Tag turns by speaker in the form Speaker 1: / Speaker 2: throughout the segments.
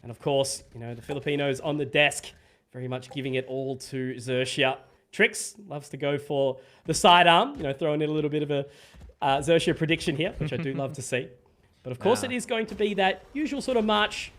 Speaker 1: And of course, you know, the Filipinos on the desk, very much giving it all to Xerxia. Trix loves to go for the sidearm, you know, throwing in a little bit of a Xerxia prediction here, which I do love to see. But of course, it is going to be that usual sort of march.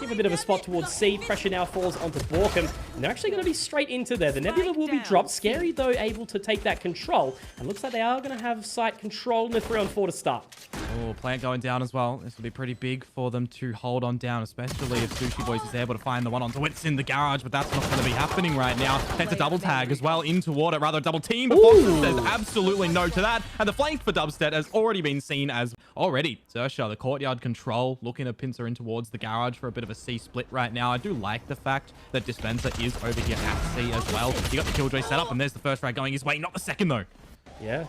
Speaker 1: Give a bit of a spot towards C. Pressure now falls onto Borkum. And they're actually going to be straight into there. The Nebula will be dropped. Scary, though, able to take that control. And looks like they are going to have site control in the 3-on-4 to start.
Speaker 2: Oh, plant going down as well. This will be pretty big for them to hold on down, especially if Sushi Boys is able to find the one onto Wits in the garage, but that's not going to be happening right now. It's a double tag as well into water, rather double team, but Foxes says absolutely no to that. And the flank for Dubstep has already been seen as already. Xerxia, the courtyard control, looking to pincer in towards the garage for a bit of a C split right now. I do like the fact that Dispenser is over here at C as well. You got the Killjoy set up, and there's the first frag going his way, not the second though.
Speaker 1: Yeah.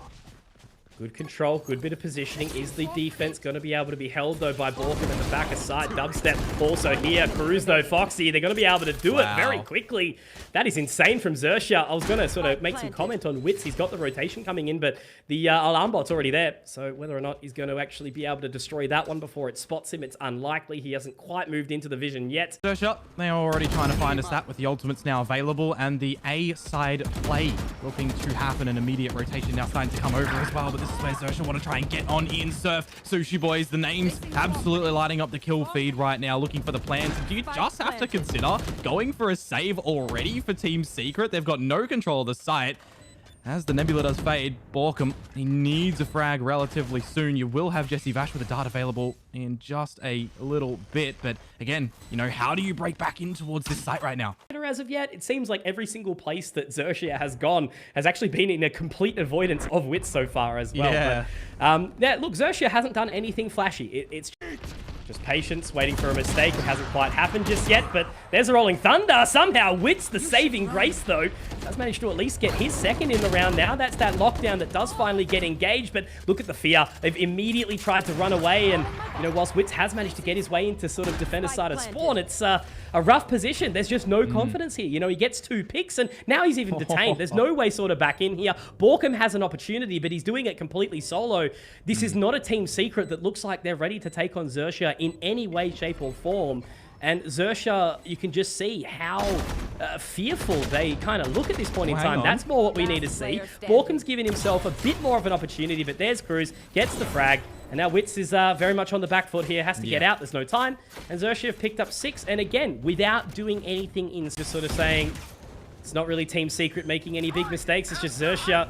Speaker 1: Good control, good bit of positioning. Is the defense going to be able to be held, though, by Borkum at the back aside? Dubstep also here. Cruz, though, Foxy, they're going to be able to do it very quickly. That is insane from Xerxia. I was going to sort of make some comment on Wits. He's got the rotation coming in, but the alarm bot's already there. So whether or not he's going to actually be able to destroy that one before it spots him, it's unlikely. He hasn't quite moved into the vision yet.
Speaker 2: Xerxia, they're already trying to find a stat with the ultimates now available, and the A side play looking to happen. An immediate rotation now starting to come over as well, but this is where Xerxia want to try and get on in Surf. Sushi Boys, the names absolutely lighting up the kill feed right now, looking for the plans. Do you just have to consider going for a save already for Team Secret? They've got no control of the site. As the Nebula does fade, Borkum, he needs a frag relatively soon. You will have Jesse Vash with a dart available in just a little bit. But again, you know, how do you break back in towards this site right now?
Speaker 1: As of yet, it seems like every single place that Xerxia has gone has actually been in a complete avoidance of Wits so far as well.
Speaker 2: Yeah.
Speaker 1: But, yeah, look, Xerxia hasn't done anything flashy. It's just patience, waiting for a mistake. It hasn't quite happened just yet, but there's a Rolling Thunder. Somehow, Wits, the saving grace, though, does manage to at least get his second in the round now. That's that lockdown that does finally get engaged, but look at the fear. They've immediately tried to run away, and, you know, whilst Wits has managed to get his way into sort of defender side of spawn, it's a rough position. There's just no confidence here. You know, he gets 2 picks, and now he's even detained. There's no way sort of back in here. Borkum has an opportunity, but he's doing it completely solo. This is not a team secret that looks like they're ready to take on Xerxia in any way, shape, or form. And Xerxia, you can just see how fearful they kind of look at this point in time. That's more what we need to see. Borkum's given himself a bit more of an opportunity, but there's Cruz, gets the frag. And now Wits is very much on the back foot here, has to get out, there's no time. And Xerxia have picked up 6, and again, without doing anything in, just sort of saying, it's not really Team Secret making any big mistakes, it's just Xerxia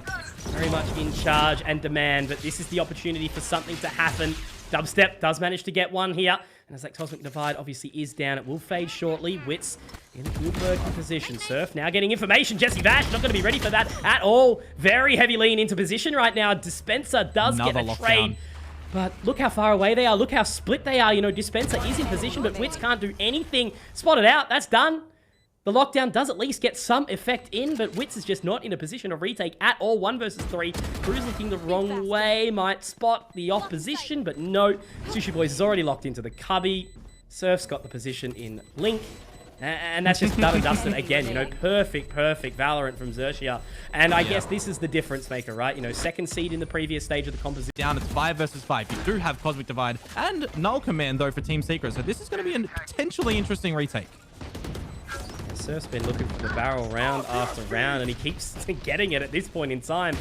Speaker 1: very much in charge and demand, but this is the opportunity for something to happen. Dubstep does manage to get one here, and as that Cosmic Divide obviously is down, it will fade shortly. Wits in a good working position. Surf now getting information. Jesse Vash not going to be ready for that at all. Very heavy lean into position right now. Dispenser does get a trade. But look how far away they are. Look how split they are. You know, Dispenser is in position, but Wits can't do anything. Spotted out. That's done. The lockdown does at least get some effect in, but Wits is just not in a position to retake at all. 1 versus 3. Cruz looking the wrong way. Might spot the opposition, but no. Sushi Boys is already locked into the cubby. Surf's got the position in Link. And that's just done and dusted again, you know, perfect Valorant from Xerxia. And I guess this is the difference maker, right? You know, 2nd seed in the previous stage of the composition.
Speaker 2: Down, it's 5 versus 5. You do have Cosmic Divide and Null Command, though, for Team Secret. So this is going to be a potentially interesting retake.
Speaker 1: Surf's been looking for the barrel round after round, and he keeps getting it at this point in time.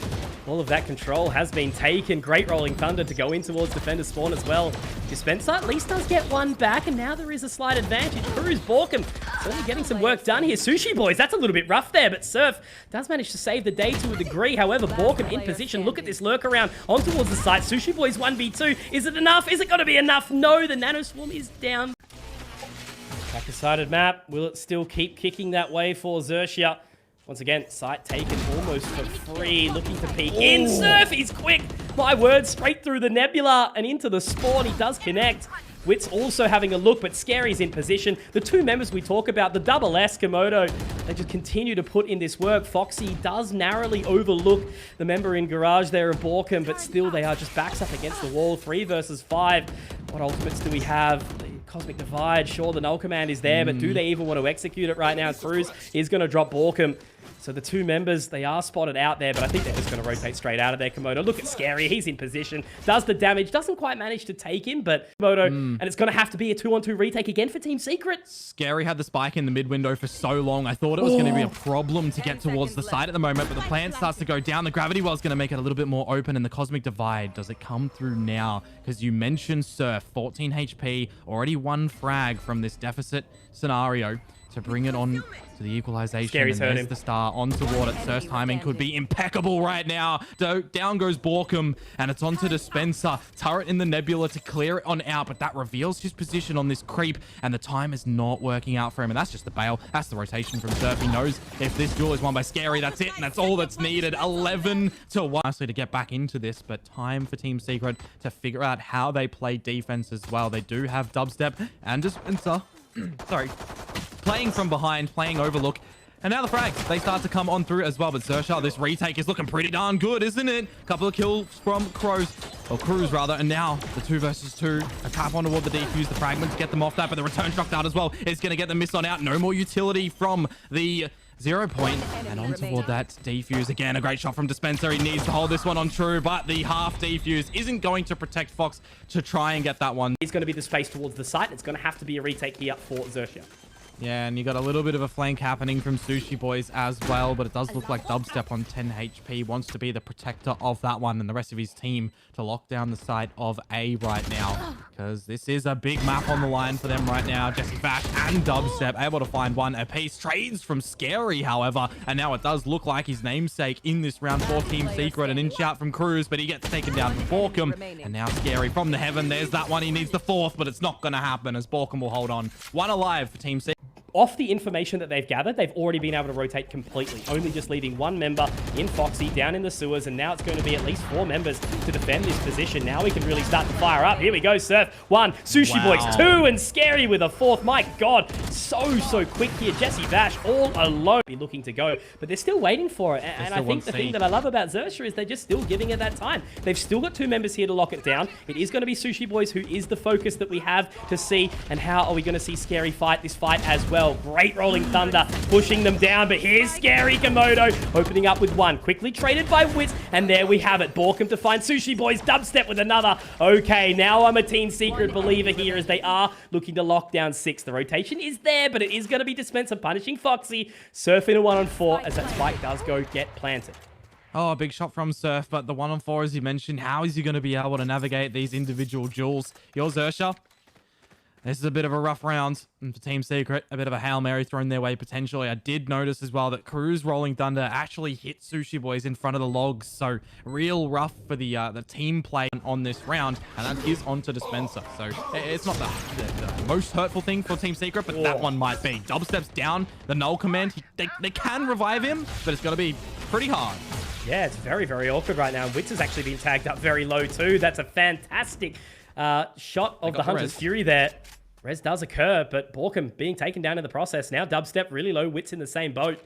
Speaker 1: All of that control has been taken. Great Rolling Thunder to go in towards defender spawn as well. Dispenser at least does get one back, and now there is a slight advantage. Cruz, Borkum, certainly getting some work done here. Sushi Boys, that's a little bit rough there, but Surf does manage to save the day to a degree. However, Borkum in position. Look at this lurk around on towards the site. Sushi Boys 1v2. Is it enough? Is it going to be enough? No, the Nano Swarm is down. Back-sided map. Will it still keep kicking that way for Xerxia? Once again, site taken almost for free. Looking to peek in. Surf, he's quick. My word, straight through the Nebula and into the spawn. He does connect. Wits also having a look, but Scary's in position. The 2 members we talk about, the double S, Komodo, they just continue to put in this work. Foxy does narrowly overlook the member in garage there of Borkum, but still they are just backs up against the wall. 3 versus 5. What ultimates do we have? The Cosmic Divide, sure, the Null Command is there, but do they even want to execute it right now? Cruz is going to drop Borkum. So the two members, they are spotted out there, but I think they're just going to rotate straight out of there. Komodo, look at Scary. He's in position, does the damage, doesn't quite manage to take him, but Komodo, and it's going to have to be a 2-on-2 retake again for Team Secret.
Speaker 2: Scary had the spike in the mid window for so long. I thought it was going to be a problem to get towards the side at the moment, but the plant starts to go down. The gravity well is going to make it a little bit more open, and the Cosmic Divide, does it come through now? Because you mentioned Surf, 14 HP, already one frag from this deficit scenario to bring it on to the equalization.
Speaker 1: Scary's
Speaker 2: and
Speaker 1: hurt
Speaker 2: there's
Speaker 1: him.
Speaker 2: the star on toward it. Surf's timing could be impeccable right now. Down goes Borkum, and it's onto Dispenser. Turret in the Nebula to clear it on out, but that reveals his position on this creep, and the time is not working out for him, and that's just the bail. That's the rotation from Surf. He knows if this duel is won by Scary, that's it, and that's all that's needed. 11-1. Nicely to get back into this, but time for Team Secret to figure out how they play defense as well. They do have Dubstep and Dispenser. Sorry. Playing from behind, playing Overlook. And now the frags, they start to come on through as well. But Xerxia, this retake is looking pretty darn good, isn't it? Couple of kills from Cruz rather. And now the 2 versus 2. A tap on toward the defuse, the fragments get them off that, but the return shock dart as well is going to get them missed on out. No more utility from the 0 point, and on toward that defuse again. A great shot from Dispenser. He needs to hold this one on true, but the half defuse isn't going to protect Fox to try and get that one.
Speaker 1: It's going to be the space towards the site. It's going to have to be a retake here for Xerxia.
Speaker 2: Yeah, and you got a little bit of a flank happening from Sushi Boys as well, but it does look like Dubstep on 10 HP wants to be the protector of that one and the rest of his team to lock down the side of A right now, because this is a big map on the line for them right now. Jesse Vash and Dubstep able to find one apiece. Trades from Scary, however, and now it does look like his namesake in this round for Team Secret. An inch out from Cruz, but he gets taken down from Borkum, and now Scary from the heaven. There's that one. He needs the 4th, but it's not going to happen as Borkum will hold on. One alive for Team Secret.
Speaker 1: Off the information that they've gathered, they've already been able to rotate completely, only just leaving one member in Foxy down in the sewers, and now it's going to be at least 4 members to defend this position. Now we can really start to fire up. Here we go, Surf, 1, Sushi Boys, 2, and Scary with a 4th. My God, so quick here. Jesse Vash all alone be looking to go, but they're still waiting for it. And I think the thing that I love about Xerxia is they're just still giving it that time. They've still got 2 members here to lock it down. It is going to be Sushi Boys who is the focus that we have to see, and how are we going to see Scary fight this fight as well. Great rolling thunder, pushing them down, but here's Scary Komodo, opening up with 1. Quickly traded by Wits, and there we have it. Borkum to find Sushi Boys, Dubstep with another. Okay, now I'm a Team Secret believer here as they are looking to lock down 6. The rotation is there, but it is going to be Dispenser punishing Foxy. Surf in a 1-on-4 as that spike does go get planted.
Speaker 2: Oh, a big shot from Surf, but the 1-on-4, as you mentioned, how is he going to be able to navigate these individual duels? Your Xerxia, this is a bit of a rough round for Team Secret. A bit of a Hail Mary thrown their way potentially. I did notice as well that Cruz Rolling Thunder actually hit Sushi Boys in front of the logs. So real rough for the team play on this round. And that is onto Dispenser. So it's not the most hurtful thing for Team Secret, but that one might be. Dubstep's down. The null command. They can revive him, but it's going to be pretty hard.
Speaker 1: Yeah, it's very awkward right now. And Wits has actually been tagged up very low too. That's a fantastic shot of the Hunter's Fury there. Res does occur, but Borkum being taken down in the process. Now Dubstep really low, Wits in the same boat.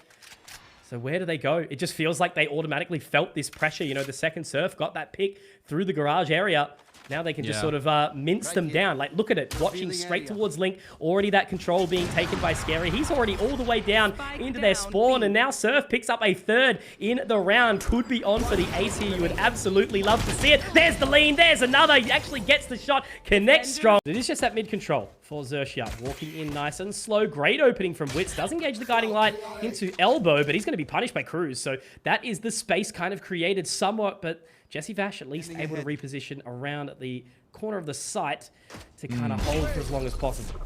Speaker 1: So where do they go? It just feels like they automatically felt this pressure. You know, the second Surf got that pick through the garage area. Now they can just sort of mince them down. Like, look at it. Watching straight towards Link. Already that control being taken by Scary. He's already all the way down into their spawn. And now Surf picks up a 3rd in the round. Could be on for the ace here. You would absolutely love to see it. There's the lean. There's another. He actually gets the shot. Connects strong. It is just that mid control for Xerxia. Walking in nice and slow. Great opening from Wits. Does engage the guiding light into elbow, but he's going to be punished by Cruz. So that is the space kind of created somewhat, but Jesse Vash at least able to reposition around the corner of the site to kind of hold for as long as possible.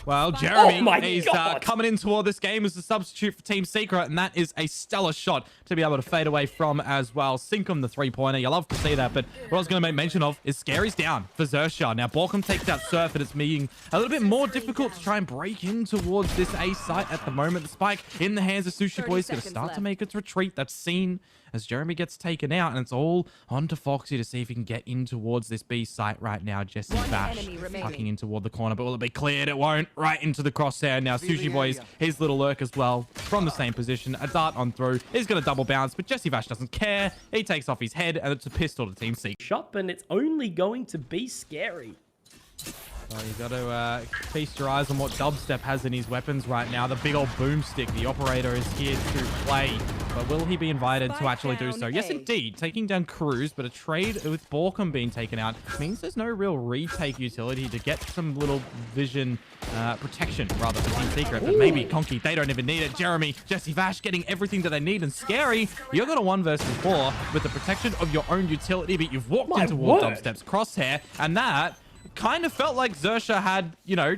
Speaker 2: Well, Jeremy is coming in toward this game as a substitute for Team Secret, and that is a stellar shot to be able to fade away from as well. Sink him the 3-pointer. You love to see that, but what I was going to make mention of is Scary's down for Xerxia. Now, Borkum takes out Surf, and it's being a little bit more difficult to try and break in towards this A site at the moment. The spike in the hands of Sushi Boy is going to start to make its retreat. That's seen as Jeremy gets taken out, and it's all on to Foxy to see if he can get in towards this B site right now. Jesse Vash tucking in toward the corner, but will it be cleared? It won't. Right into the crosshair. Now Sushi Boys, his little lurk as well from the same position. A dart on through. He's going to double bounce, but Jesse Vash doesn't care. He takes off his head, and it's a pistol to Team C.
Speaker 1: Shop, and it's only going to be Scary.
Speaker 2: Well, you got to feast your eyes on what Dubstep has in his weapons right now. The big old boomstick. The operator is here to play. But will he be invited to actually do so? Yes, indeed. Taking down Cruz, but a trade with Borkham being taken out means there's no real retake utility to get some little vision protection, rather, for Team Secret. But maybe Conky, they don't even need it. Jeremy, Jesse Vash getting everything that they need. And Scary, you're going to 1 versus 4 with the protection of your own utility, but you've walked into Dubstep's crosshair, and that kind of felt like Xerxia had, you know...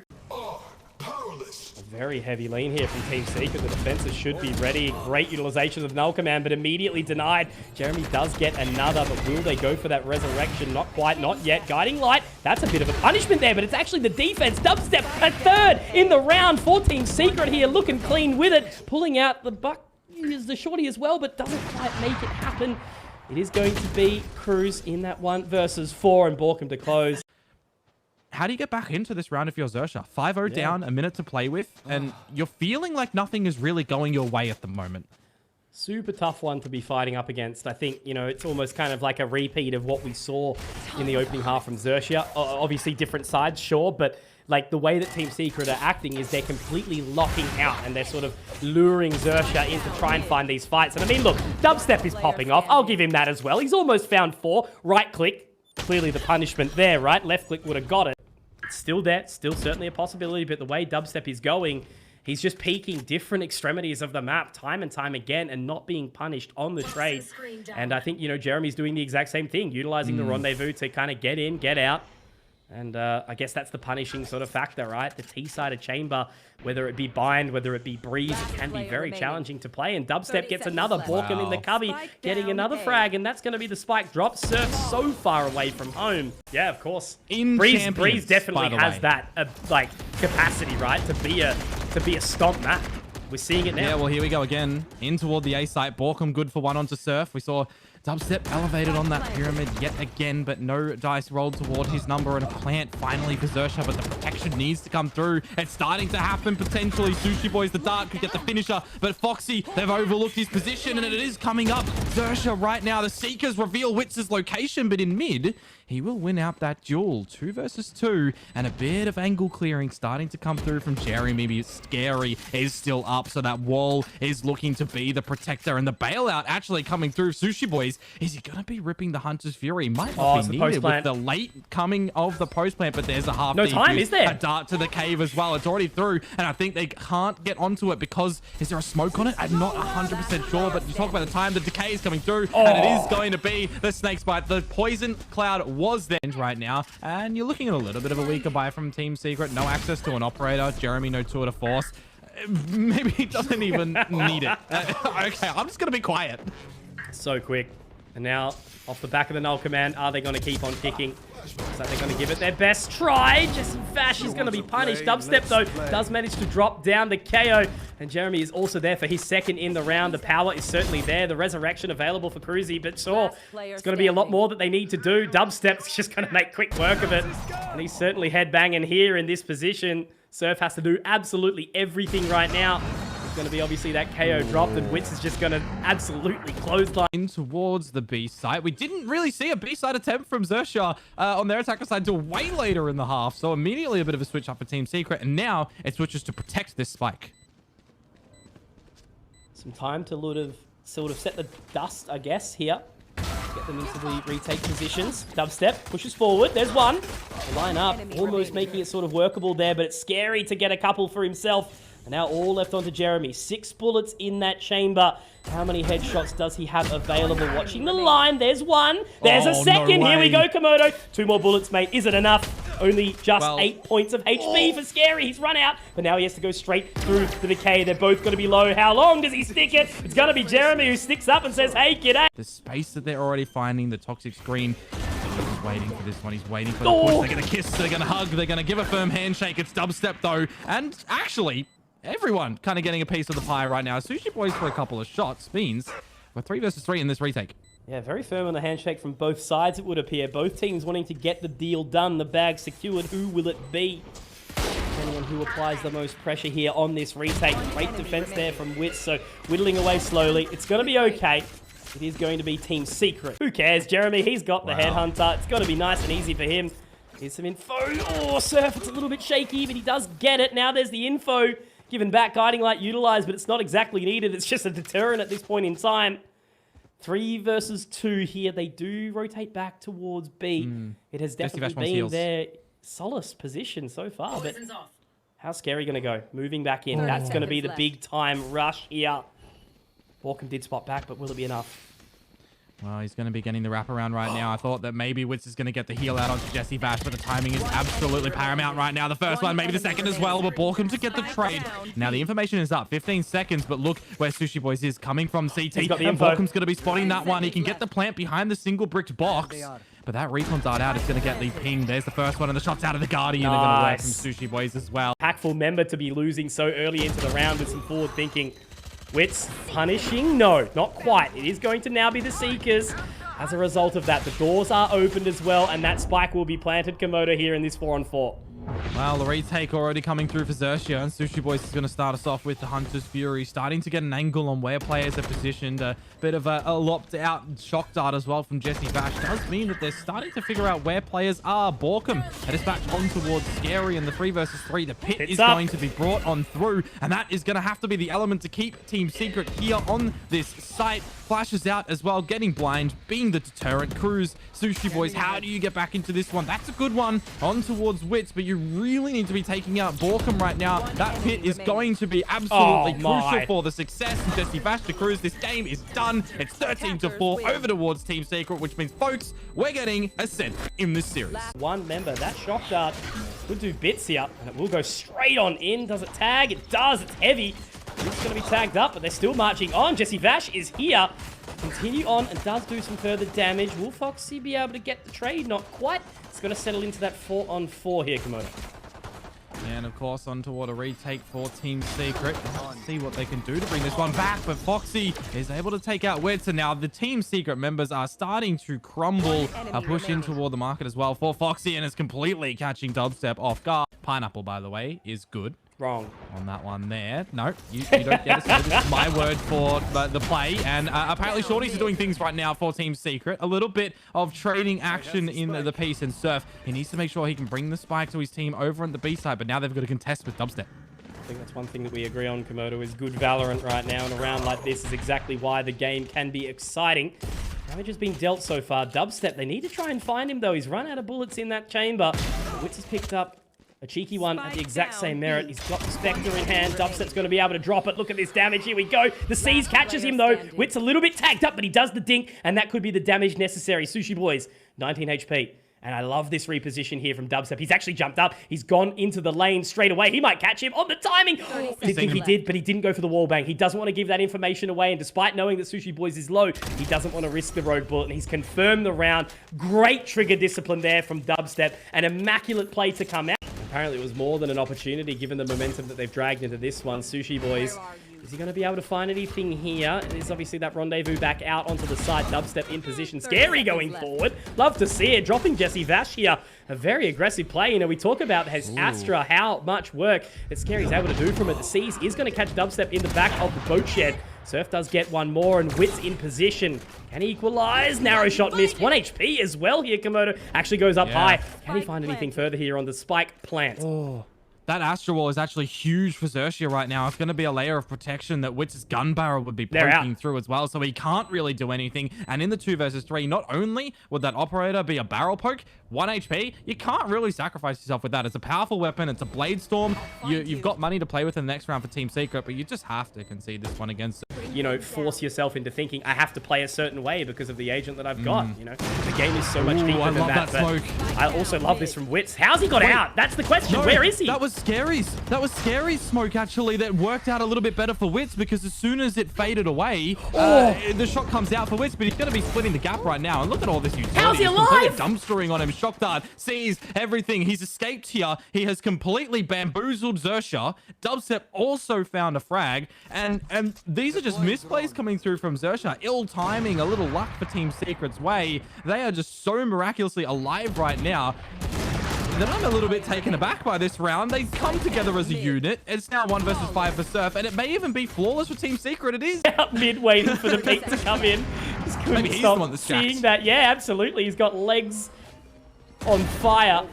Speaker 1: A very heavy lean here from Team Secret. The defenses should be ready. Great utilization of Null Command, but immediately denied. Jeremy does get another, but will they go for that resurrection? Not quite, not yet. Guiding Light, that's a bit of a punishment there, but it's actually the defense. Dubstep, a third in the round for Team Secret here, looking clean with it. Pulling out the buck is the shorty as well, but doesn't quite make it happen. It is going to be Cruz in that 1 versus 4 and Borkham to close.
Speaker 2: How do you get back into this round if you're Xerxia? 5-0 down, a minute to play with, and you're feeling like nothing is really going your way at the moment.
Speaker 1: Super tough one to be fighting up against. I think, you know, it's almost kind of like a repeat of what we saw in the opening half from Xerxia. Obviously different sides, sure, but like the way that Team Secret are acting is they're completely locking out and they're sort of luring Xerxia in to try and find these fights. And I mean, look, Dubstep is popping off. I'll give him that as well. He's almost found 4. Right click. Clearly the punishment there, right? Left click would have got it. It's still there. Still certainly a possibility, but the way Dubstep is going, he's just peeking different extremities of the map time and time again and not being punished on the trade. And I think, you know, Jeremy's doing the exact same thing, utilizing the rendezvous to kind of get in, get out. And I guess that's the punishing sort of factor, right? The T-sided chamber, whether it be Bind, whether it be Breeze, it can be very challenging to play. And Dubstep gets another Borkham in the cubby, getting another frag, and that's going to be the spike drop. Surf so far away from home. Yeah, of course. Breeze definitely has that like capacity, right, to be a stomp map. We're seeing it now.
Speaker 2: Yeah, well, here we go again. In toward the A site. Borkham good for 1 onto Surf. We saw Dubstep elevated on that pyramid yet again, but no dice rolled toward his number, and a plant finally for Xerxia, but the protection needs to come through. It's starting to happen potentially. Sushi Boys, the Dark, could get the finisher, but Foxy, they've overlooked his position, and it is coming up. Xerxia right now. The Seekers reveal Witz's location, but in mid, he will win out that duel. 2 versus 2, and a bit of angle clearing starting to come through from Jerry. Maybe Scary is still up, so that wall is looking to be the protector, and the bailout actually coming through. Sushi Boys, is he going to be ripping the Hunter's Fury? Might not be needed with the late coming of the post plant, but there's a half.
Speaker 1: No time, is there?
Speaker 2: A dart to the cave as well. It's already through, and I think they can't get onto it because, is there a smoke on it? I'm not 100% sure, but you talk about the time, the decay is coming through, and it is going to be the Snake's Bite. The poison cloud was there right now, and you're looking at a little bit of a weaker buy from Team Secret. No access to an operator. Jeremy, no tour de force. Maybe he doesn't even need it. Okay, I'm just going to be quiet.
Speaker 1: So quick. And now, off the back of the Null Command, are they going to keep on kicking? So they're going to give it their best try. Jesse Vash is going to be punished. Dubstep, though, does manage to drop down the KO. And Jeremy is also there for his 2nd in the round. The power is certainly there. The resurrection available for Cruzy. But sure, it's going to be a lot more that they need to do. Dubstep's just going to make quick work of it. And he's certainly headbanging here in this position. Surf has to do absolutely everything right now. It's going to be obviously that KO dropped, and Witz is just going to absolutely clothesline.
Speaker 2: In towards the B site. We didn't really see a B site attempt from Xerxia on their attacker side until way later in the half. So immediately a bit of a switch up for Team Secret, and now it switches to protect this spike.
Speaker 1: Some time to sort of set the dust, I guess, here. Get them into the retake positions. Dubstep pushes forward. There's one. The line up, almost making it sort of workable there, but it's scary to get a couple for himself. And now all left onto Jeremy. 6 bullets in that chamber. How many headshots does he have available? Watching the line. There's one. There's a second. Here we go, Komodo. 2 more bullets, mate. Is it enough? Only just 8 points of HP for Scary. He's run out, but now he has to go straight through the decay. They're both going to be low. How long does he stick it? It's going to be Jeremy who sticks up and says, hey, g'day.
Speaker 2: The space that they're already finding, the toxic screen. He's waiting for this one. He's waiting for the push. They're going to kiss. They're going to hug. They're going to give a firm handshake. It's Dubstep, though. And actually, everyone kind of getting a piece of the pie right now. Sushi Boys for a couple of shots means we're 3 versus 3 in this retake.
Speaker 1: Yeah, very firm on the handshake from both sides, it would appear. Both teams wanting to get the deal done, the bag secured. Who will it be? Depending on who applies the most pressure here on this retake. Great defense there from Witz, so whittling away slowly. It's going to be okay. It is going to be Team Secret. Who cares? Jeremy, he's got the headhunter. It's going to be nice and easy for him. Here's some info. Oh, Surf, it's a little bit shaky, but he does get it. Now there's the info given back. Guiding Light utilized, but it's not exactly needed. It's just a deterrent at this point in time. 3 versus 2 here. They do rotate back towards B. It has definitely been their solace position so far, but how's Scary going to go? Moving back in. That's going to be the big time rush here. Borkum did spot back, but will it be enough?
Speaker 2: Well, he's going to be getting the wraparound right now. I thought that maybe Witz is going to get the heal out onto Jesse Vash, but the timing is absolutely paramount right now. The first one, maybe the second as well, but Borkum to get the trade. Now, the information is up. 15 seconds, but look where Sushi Boys is coming from CT.
Speaker 1: He's got the
Speaker 2: and
Speaker 1: info.
Speaker 2: Borkum's going to be spotting that one. He can get the plant behind the single bricked box. But that recon dart out is going to get the ping. There's the first one, and the shot's out of the Guardian. They're going to work from Sushi Boys as well.
Speaker 1: Impactful member to be losing so early into the round with some forward thinking. Witz punishing? No, not quite. It is going to now be the Seekers. As a result of that, the doors are opened as well, and that spike will be planted, Komodo, here in this 4-on-4.
Speaker 2: Well, the retake already coming through for Xerxia, and Sushi Boys is going to start us off with the Hunter's Fury, starting to get an angle on where players are positioned. A bit of a lopped out shock dart as well from Jesse Vash does mean that they're starting to figure out where players are. Borkum, a dispatch on towards Scary, and the 3 versus 3. The pit is going to be brought on through, and that is going to have to be the element to keep Team Secret here on this site. Flashes out as well, getting blind, being the deterrent. Cruz, Sushi Boys, how do you get back into this one? That's a good one on towards Witz, but you really need to be taking out Borkum right now. That pit is going to be absolutely crucial for the success. And Jesse Vash to Cruz, this game is done. It's 13-4 over towards Team Secret, which means, folks, we're getting a set in this series.
Speaker 1: One member, that shock dart could do bits here, and it will go straight on in. Does it tag? It does. It's heavy. It's going to be tagged up, but they're still marching on. Jesse Vash is here. Continue on and does do some further damage. Will Foxy be able to get the trade? Not quite. It's going to settle into that 4-on-4 here, Komodo.
Speaker 2: And of course, on toward a retake for Team Secret. Let's see what they can do to bring this one back. But Foxy is able to take out Witz. And now the Team Secret members are starting to crumble. A push in toward the market as well for Foxy. And is completely catching Dubstep off guard. Pineapple, by the way, is good.
Speaker 1: Wrong.
Speaker 2: On that one there. No, you don't get it. So this is my word for the play. And apparently Shorty's doing things right now for Team Secret. A little bit of trading action in the piece. And Surf, he needs to make sure he can bring the spike to his team over on the B side. But now they've got to contest with Dubstep.
Speaker 1: I think that's one thing that we agree on, Komodo, is good Valorant right now. And a round like this is exactly why the game can be exciting. Damage has been dealt so far. Dubstep, they need to try and find him, though. He's run out of bullets in that chamber. Witz has picked up a cheeky one at the exact same merit. He's got the Spectre in hand. Dubstep's going to be able to drop it. Look at this damage. Here we go. The Seas catches him, though. Wit's a little bit tagged up, but he does the dink, and that could be the damage necessary. Sushi Boys, 19 HP. And I love this reposition here from Dubstep. He's actually jumped up. He's gone into the lane straight away. He might catch him on the timing. I didn't think he did, but he didn't go for the wall bang. He doesn't want to give that information away. And despite knowing that Sushi Boys is low, he doesn't want to risk the rogue bullet. And he's confirmed the round. Great trigger discipline there from Dubstep. An immaculate play to come out. Apparently, it was more than an opportunity given the momentum that they've dragged into this one. Sushi Boys, is he going to be able to find anything here? There's obviously that rendezvous back out onto the side. Dubstep in position. Scary going forward. Love to see it. Dropping Jesse Vash here. A very aggressive play. You know, we talk about has Astra, how much work that Scary's able to do from it. The Seas is going to catch Dubstep in the back of the boat shed. Surf does get one more, and Witz in position. Can he equalize? Narrow shot missed. 1 HP as well here, Komodo. Actually goes up high. Can he find anything further here on the spike plant?
Speaker 2: Oh. That Astra Wall is actually huge for Xerxia right now. It's going to be a layer of protection that Witz's gun barrel would be poking through as well, so he can't really do anything. And in the 2 versus 3, not only would that operator be a barrel poke, 1 HP, you can't really sacrifice yourself with that. It's a powerful weapon. It's a blade storm. You've got money to play with in the next round for Team Secret, but you just have to concede this one against it.
Speaker 1: You know, force yourself into thinking, I have to play a certain way because of the agent that I've got. You know, the game is so much deeper than that.
Speaker 2: Smoke.
Speaker 1: I also love this from Witz. How's he got out? That's the question.
Speaker 2: No,
Speaker 1: where is he?
Speaker 2: That was Scary's. That was Scary's smoke, actually, that worked out a little bit better for Witz, because as soon as it faded away, the shot comes out for Witz, but he's going to be splitting the gap right now. And look at all this utility.
Speaker 1: How's he alive?
Speaker 2: Dumpstering on him. Shock dart sees everything. He's escaped here. He has completely bamboozled Xerxia. Dubstep also found a frag. And these are just misplays coming through from Xerxia. Ill timing, a little luck for Team Secret's way. They are just so miraculously alive right now that I'm a little bit taken aback by this round. They come together as a unit. It's now 1 versus 5 for Surf, and it may even be flawless for Team Secret. It is.
Speaker 1: Out mid waiting for the peak to come in. Just couldn't
Speaker 2: Maybe he's
Speaker 1: stop
Speaker 2: the one that's
Speaker 1: seeing that. Yeah, absolutely. He's got legs on fire.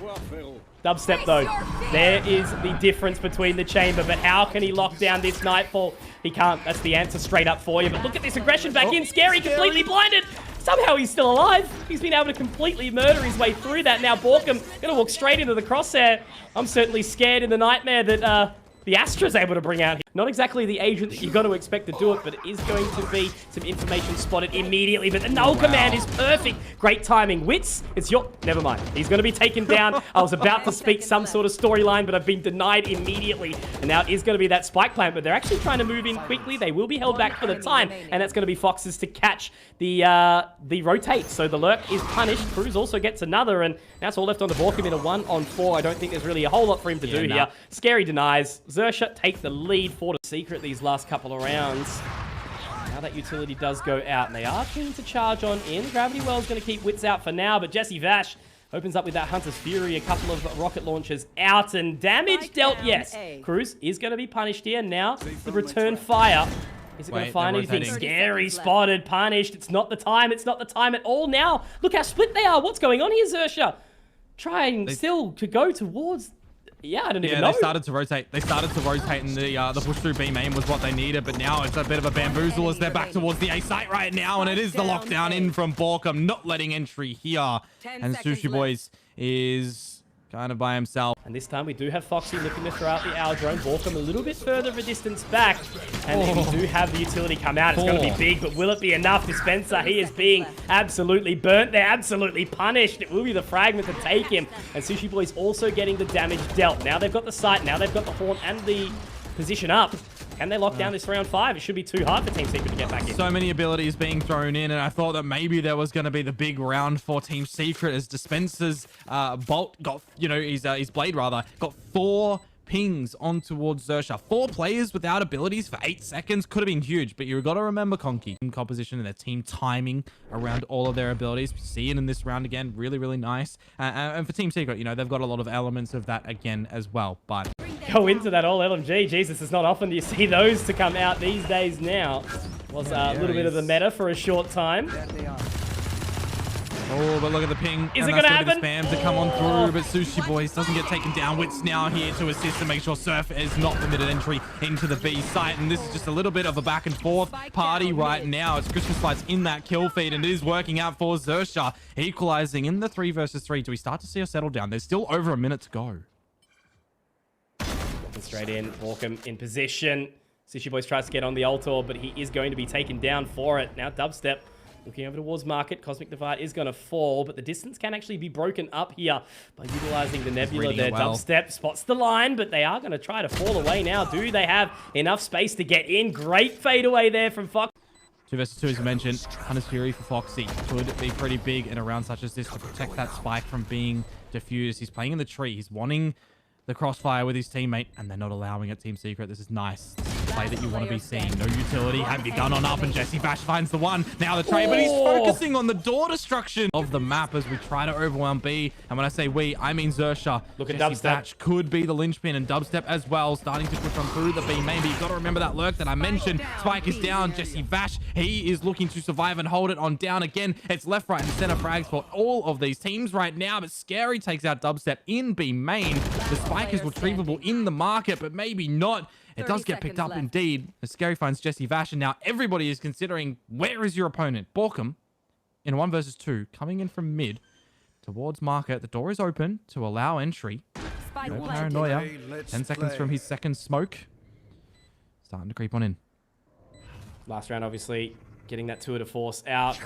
Speaker 1: Dubstep though, there is the difference between the chamber, but how can he lock down this Nightfall? He can't. That's the answer straight up for you, but look at this aggression back in. Scary, completely blinded. Somehow he's still alive. He's been able to completely murder his way through that. Now Borkham gonna walk straight into the crosshair. I'm certainly scared in the nightmare that the Astra's able to bring out. Not exactly the agent that you've got to expect to do it, but it is going to be some information spotted immediately. But the null command is perfect. Great timing. Wits, it's your... Never mind. He's going to be taken down. I was about to speak some sort of storyline, but I've been denied immediately. And now it is going to be that spike plant, but they're actually trying to move in quickly. They will be held back for the time, and that's going to be Foxes to catch the rotate. So the lurk is punished. Cruz also gets another, and that's all left on the Borkham in a 1-on-4. I don't think there's really a whole lot for him to do here. Scary denies. Xerxia take the lead for the secret these last couple of rounds. Now that utility does go out, and they are keen to charge on in. Gravity Well's going to keep Wits out for now, but Jesse Vash opens up with that Hunter's Fury, a couple of rocket launchers out, and damage dealt, yes. Cruz is going to be punished here. Now, the return fire. Is it going to find anything? Scary, spotted, punished. It's not the time. It's not the time at all now. Look how split they are. What's going on here, Xerxia? Trying still to go towards... Yeah, I don't even know.
Speaker 2: They started to rotate. They started to rotate, and the push through B main was what they needed. But now it's a bit of a bamboozle as they're back towards the A site right now, and it is the lockdown in from Borkham, not letting entry here. And Sushi Boys is kind of by himself.
Speaker 1: And this time we do have Foxy looking to throw out the Owl Drone. Borkham a little bit further of a distance back. And then we do have the utility come out. It's going to be big, but will it be enough? Dispenser, he is being absolutely burnt. They're absolutely punished. It will be the fragment to take him. And Sushi Boy's also getting the damage dealt. Now they've got the sight. Now they've got the horn and the position up. Can they lock down this round 5? It should be too hard for Team Secret to get back in.
Speaker 2: So many abilities being thrown in, and I thought that maybe there was going to be the big round for Team Secret as Dispenser's Bolt got, his Blade rather, got 4 pings on towards Xerxia. 4 players without abilities for 8 seconds could have been huge, but you've got to remember Conky. Team composition and their team timing around all of their abilities. We see it in this round again. Really, really nice. And for Team Secret, they've got a lot of elements of that again as well, but...
Speaker 1: Go into that all LMG. Jesus, it's not often you see those to come out these days now. Was a little bit of the meta for a short time.
Speaker 2: Oh, but look at the ping.
Speaker 1: Is it going to happen?
Speaker 2: Spam to come on through, but Sushi Boys doesn't get taken down. Wits now here to assist and make sure Surf is not permitted entry into the B site. And this is just a little bit of a back and forth party right now. It's Christmas lights in that kill feed, and it is working out for Xerxia, equalizing in the 3 versus 3. Do we start to see a settle down? There's still over a minute to go.
Speaker 1: Straight in, Borkham in position. Sushi Boys tries to get on the Altor, but he is going to be taken down for it. Now Dubstep looking over towards Market. Cosmic Divide is going to fall, but the distance can actually be broken up here by utilizing the Nebula there. Well. Dubstep spots the line, but they are going to try to fall away now. Do they have enough space to get in? Great fadeaway there from Fox.
Speaker 2: 2 versus 2, as you mentioned. Hunter's Fury for Foxy could be pretty big in a round such as this to protect that spike from being diffused. He's playing in the tree. He's wanting the crossfire with his teammate, and they're not allowing it. Team Secret, this is nice. Play that you want to be seeing. No utility. Have your gun on up, and Jesse Bash finds the one. Now the trade, but he's focusing on the door destruction of the map as we try to overwhelm B. And when I say we, I mean Xerxia.
Speaker 1: Look at
Speaker 2: Jesse
Speaker 1: Dubstep.
Speaker 2: Bash could be the linchpin, and Dubstep as well, starting to push on through the B. Maybe you've got to remember that lurk that I mentioned. Spike is down. Jesse Bash, he is looking to survive and hold it on down again. It's left, right, and center frags for all of these teams right now, but Scary takes out Dubstep in B main. The spike is retrievable in the market, but maybe not. It does get picked up indeed as Scary finds Jesse Vash, and now everybody is considering, where is your opponent? Borkham in a 1 versus 2 coming in from mid towards Market. The door is open to allow entry. No paranoia. 10 seconds from his second smoke. Starting to creep on in.
Speaker 1: Last round, obviously, getting that tour de force out.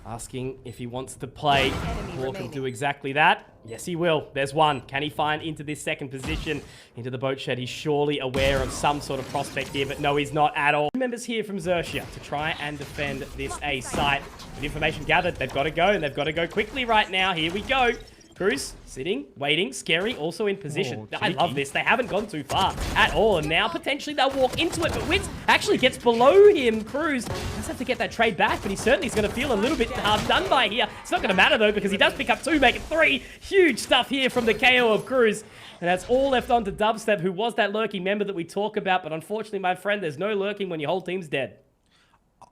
Speaker 1: Asking if he wants to play. Borkham do exactly that. Yes, he will. There's one. Can he find into this second position, into the boat shed? He's surely aware of some sort of prospect here, but no, he's not at all. Members here from Xerxia to try and defend this A site. With information gathered, they've got to go, and they've got to go quickly right now. Here we go. Cruz sitting, waiting. Scary also in position. I love this. They haven't gone too far at all. And now potentially they'll walk into it. But Wits actually gets below him. Cruz does have to get that trade back, but he certainly is going to feel a little bit done by here. It's not going to matter though, because he does pick up 2, make it 3. Huge stuff here from the KO of Cruz. And that's all left on to Dubstep, who was that lurking member that we talk about. But unfortunately, my friend, there's no lurking when your whole team's dead.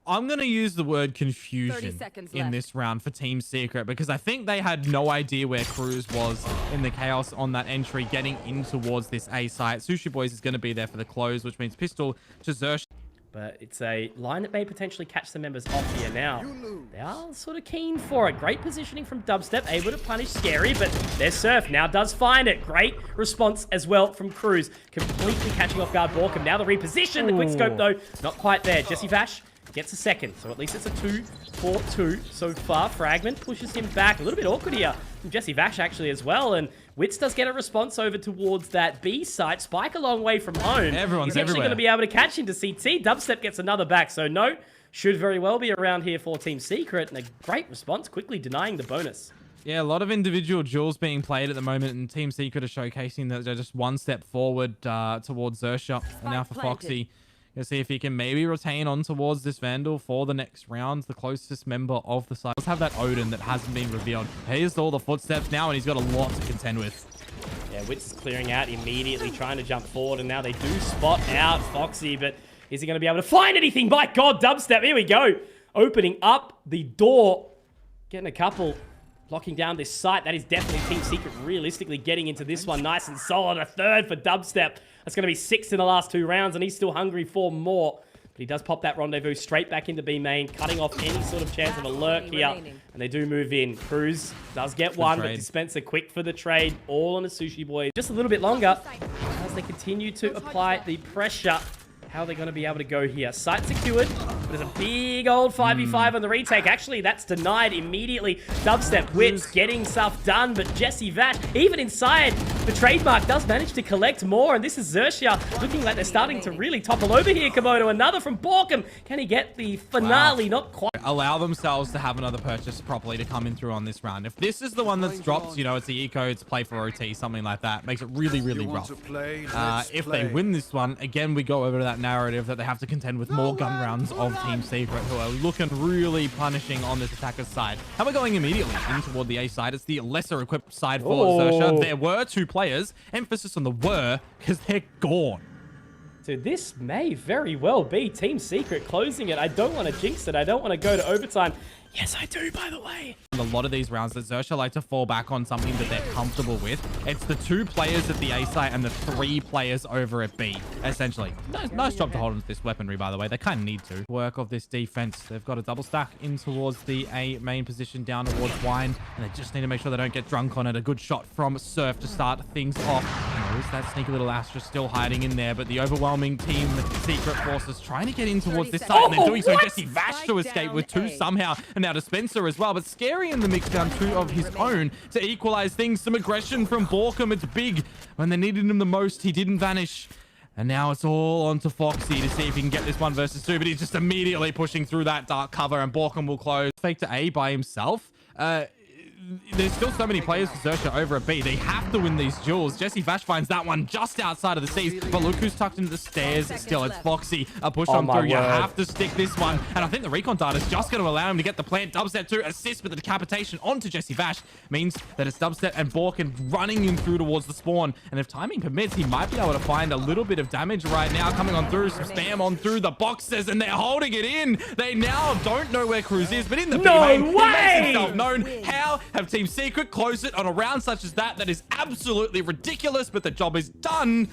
Speaker 2: I'm going to use the word confusion in this round for Team Secret, because I think they had no idea where Cruz was in the chaos on that entry getting in towards this A site. Sushi Boys is going to be there for the close, which means pistol to Xerxia.
Speaker 1: But it's a line that may potentially catch the members off here now. They are sort of keen for it. Great positioning from Dubstep, able to punish Scary, but their Surf now does find it. Great response as well from Cruz, completely catching off guard Borkham. Now the reposition, the quick scope though, not quite there. Jesse Vash gets a second, so at least it's a 2-4-2 so far. Fragment pushes him back. A little bit awkward here from Jesse Vash actually as well, and Wits does get a response over towards that B site. Spike a long way from home.
Speaker 2: Everyone's
Speaker 1: He's actually
Speaker 2: everywhere.
Speaker 1: going to be able to catch into CT. Dubstep gets another back, so no, should very well be around here for Team Secret, and a great response, quickly denying the bonus.
Speaker 2: Yeah, a lot of individual duels being played at the moment, and Team Secret are showcasing that they're just one step forward towards Xerxia. And now for Foxy, you'll see if he can maybe retain on towards this Vandal for the next round, the closest member of the side. Let's have that Odin that hasn't been revealed. Here's all the footsteps now, and he's got a lot to contend with.
Speaker 1: Yeah, Wits is clearing out immediately, trying to jump forward, and now they do spot out Foxy, but is he going to be able to find anything? My God, Dubstep, here we go. Opening up the door, getting a couple, locking down this site. That is definitely Team Secret realistically getting into this one nice and solid. A third for Dubstep. That's going to be 6 in the last 2 rounds, and he's still hungry for more. But he does pop that rendezvous straight back into B main, cutting off any sort of chance of a lurk here. And they do move in. Cruz does get one, but Dispenser quick for the trade. All on a Sushi Boy. Just a little bit longer as they continue to apply the pressure. How are they going to be able to go here? Site secured, but there's a big old 5v5 on the retake. Actually, that's denied immediately. Dubstep, Wits getting stuff done, but Jesse Vash, even inside the trademark, does manage to collect more. And this is Xerxia looking like they're starting to really topple over here. Komodo, another from Borkham. Can he get the finale? Not quite.
Speaker 2: Allow themselves to have another purchase properly to come in through on this round. If this is the one that's dropped, you know, it's the eco, it's play for OT, something like that. Makes it really, really rough. If they win this one, again, we go over to that narrative that they have to contend with more gun rounds of Team Secret, who are looking really punishing on this attacker's side. How about going immediately in toward the A side? It's the lesser equipped side for Xerxia. There were 2 players. Emphasis on the were, because they're gone.
Speaker 1: So this may very well be Team Secret closing it. I don't want to jinx it. I don't want to go to overtime. Yes, I do, by the way.
Speaker 2: A lot of these rounds that Xerxia like to fall back on something that they're comfortable with. It's the 2 players at the A site and the 3 players over at B, essentially. Nice job to hold onto this weaponry, by the way. They kind of need to. Work of this defense. They've got a double stack in towards the A main position down towards Wine, and they just need to make sure they don't get drunk on it. A good shot from Surf to start things off. And there is that sneaky little Astra still hiding in there, but the overwhelming Team Secret forces trying to get in towards this side, and they're doing so. Jesse Vash to escape with 2 somehow, and now Dispenser as well, but Scary in the mix down 2 of his own to equalize things. Some aggression from Borkham. It's big. When they needed him the most, he didn't vanish. And now it's all onto Foxy to see if he can get this 1 versus 2, but he's just immediately pushing through that dark cover, and Borkham will close. Fake to A by himself. There's still so many players for Xerxia over at B. They have to win these duels. Jesse Vash finds that one just outside of the C's, but look who's tucked into the stairs still. It's Foxy. A push on through. You have to stick this one. And I think the recon data is just going to allow him to get the plant. Dubstep to assist with the decapitation onto Jesse Vash means that it's Dubstep and Borkham running in through towards the spawn. And if timing permits, he might be able to find a little bit of damage right now coming on through. Some spam on through the boxes, and they're holding it in. They now don't know where Cruz is, but in the B main, he makes himself known. How have Team Secret closed it on a round such as that? That is absolutely ridiculous, but the job is done.